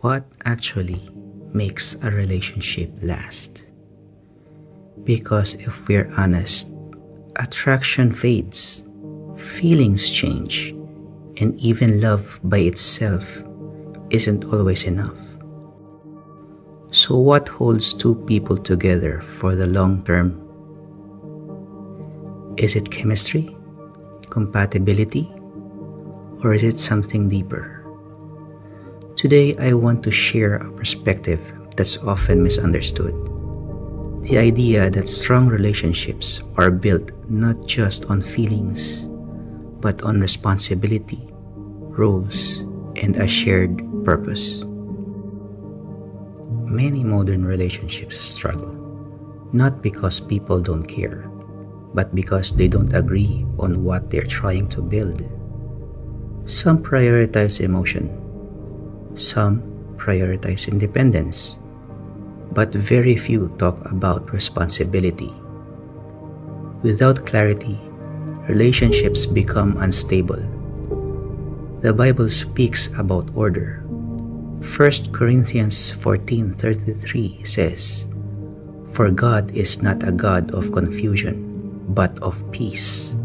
What actually makes a relationship last? Because if we're honest, attraction fades, feelings change, and even love by itself isn't always enough. So what holds two people together for the long term? Is it chemistry, compatibility, or is it something deeper? Today I want to share a perspective that's often misunderstood. The idea that strong relationships are built not just on feelings, but on responsibility, roles, and a shared purpose. Many modern relationships struggle, not because people don't care, but because they don't agree on what they're trying to build. Some prioritize emotion, some prioritize independence, but very few talk about responsibility. Without clarity, relationships become unstable. The Bible speaks about order. 1 Corinthians 14:33 says, "For God is not a God of confusion, but of peace."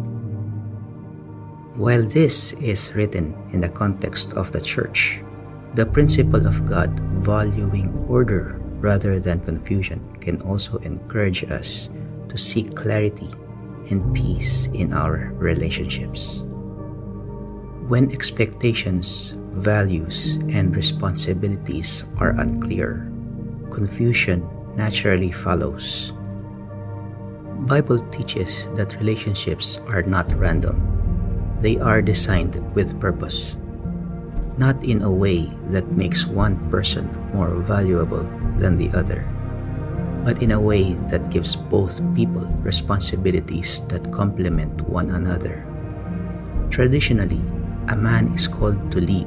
While this is written in the context of the church, the principle of God valuing order rather than confusion can also encourage us to seek clarity and peace in our relationships. When expectations, values, and responsibilities are unclear, confusion naturally follows. Bible teaches that relationships are not random. They are designed with purpose, not in a way that makes one person more valuable than the other, but in a way that gives both people responsibilities that complement one another. Traditionally, a man is called to lead,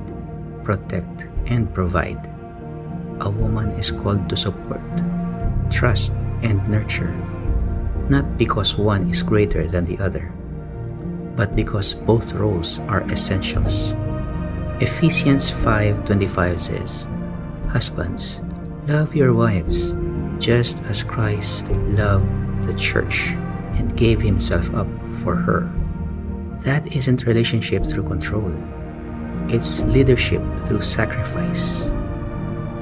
protect, and provide. A woman is called to support, trust, and nurture, not because one is greater than the other, but because both roles are essentials. Ephesians 5:25 says, "Husbands, love your wives, just as Christ loved the church and gave himself up for her." That isn't relationship through control. It's leadership through sacrifice.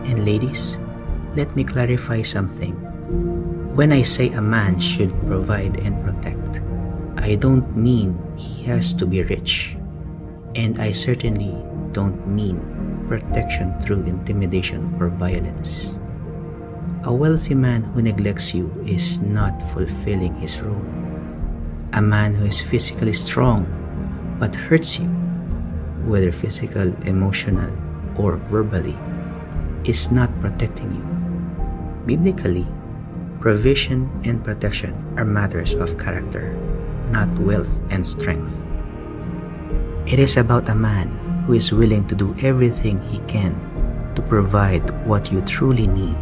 And ladies, let me clarify something. When I say a man should provide and protect, I don't mean he has to be rich. And I certainly don't mean protection through intimidation or violence. A wealthy man who neglects you is not fulfilling his role. A man who is physically strong but hurts you, whether physical, emotional, or verbally, is not protecting you. Biblically, provision and protection are matters of character, not wealth and strength. It is about a man who is willing to do everything he can to provide what you truly need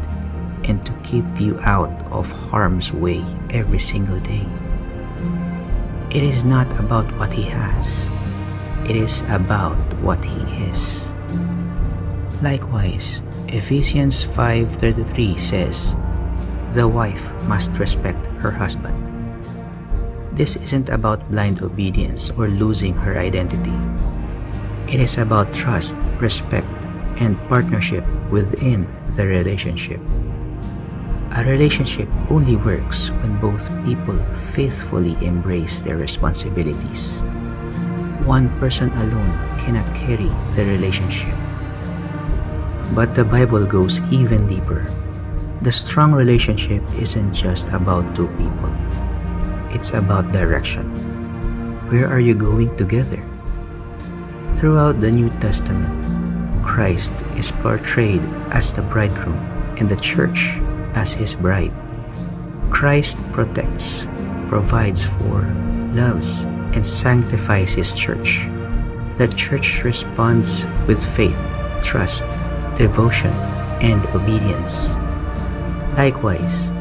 and to keep you out of harm's way every single day. It is not about what he has. It is about what he is. Likewise, Ephesians 5:33 says, "The wife must respect her husband." This isn't about blind obedience or losing her identity. It is about trust, respect, and partnership within the relationship. A relationship only works when both people faithfully embrace their responsibilities. One person alone cannot carry the relationship. But the Bible goes even deeper. The strong relationship isn't just about two people. It's about direction. Where are you going together? Throughout the New Testament, Christ is portrayed as the bridegroom and the church as his bride. Christ protects, provides for, loves, and sanctifies his church. The church responds with faith, trust, devotion, and obedience. Likewise,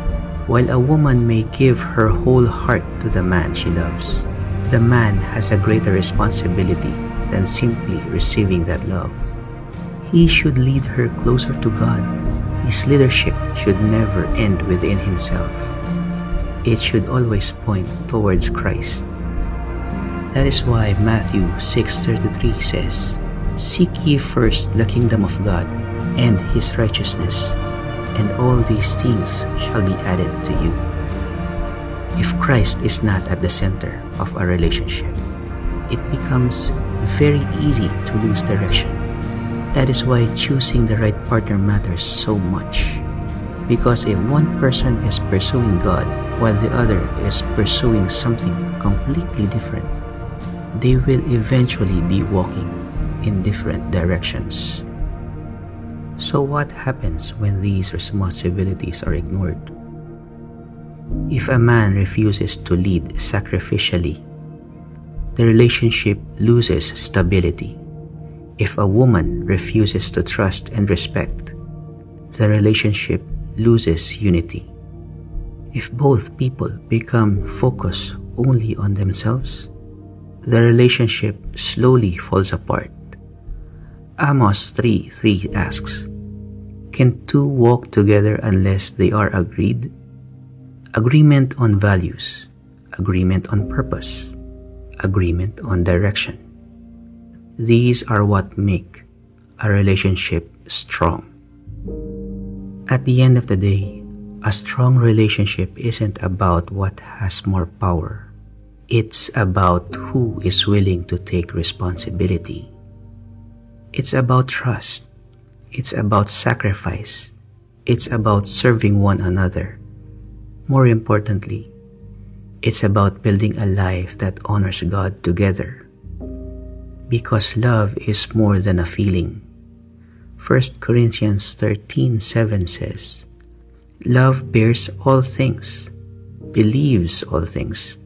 while a woman may give her whole heart to the man she loves, the man has a greater responsibility than simply receiving that love. He should lead her closer to God. His leadership should never end within himself. It should always point towards Christ. That is why Matthew 6:33 says, "Seek ye first the kingdom of God and His righteousness, and all these things shall be added to you." If Christ is not at the center of a relationship, it becomes very easy to lose direction. That is why choosing the right partner matters so much. Because if one person is pursuing God while the other is pursuing something completely different, they will eventually be walking in different directions. So what happens when these responsibilities are ignored? If a man refuses to lead sacrificially, the relationship loses stability. If a woman refuses to trust and respect, the relationship loses unity. If both people become focused only on themselves, the relationship slowly falls apart. Amos 3:3 asks, "Can two walk together unless they are agreed?" Agreement on values, agreement on purpose, agreement on direction. These are what make a relationship strong. At the end of the day, a strong relationship isn't about what has more power. It's about who is willing to take responsibility. It's about trust. It's about sacrifice. It's about serving one another. More importantly, it's about building a life that honors God together. Because love is more than a feeling. 1 Corinthians 13:7 says, "Love bears all things, believes all things,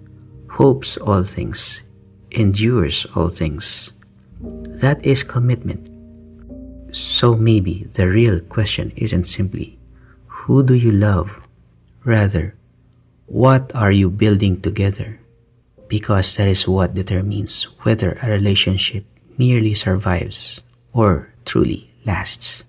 hopes all things, endures all things." That is commitment. So maybe the real question isn't simply, who do you love? Rather, what are you building together? Because that is what determines whether a relationship merely survives or truly lasts.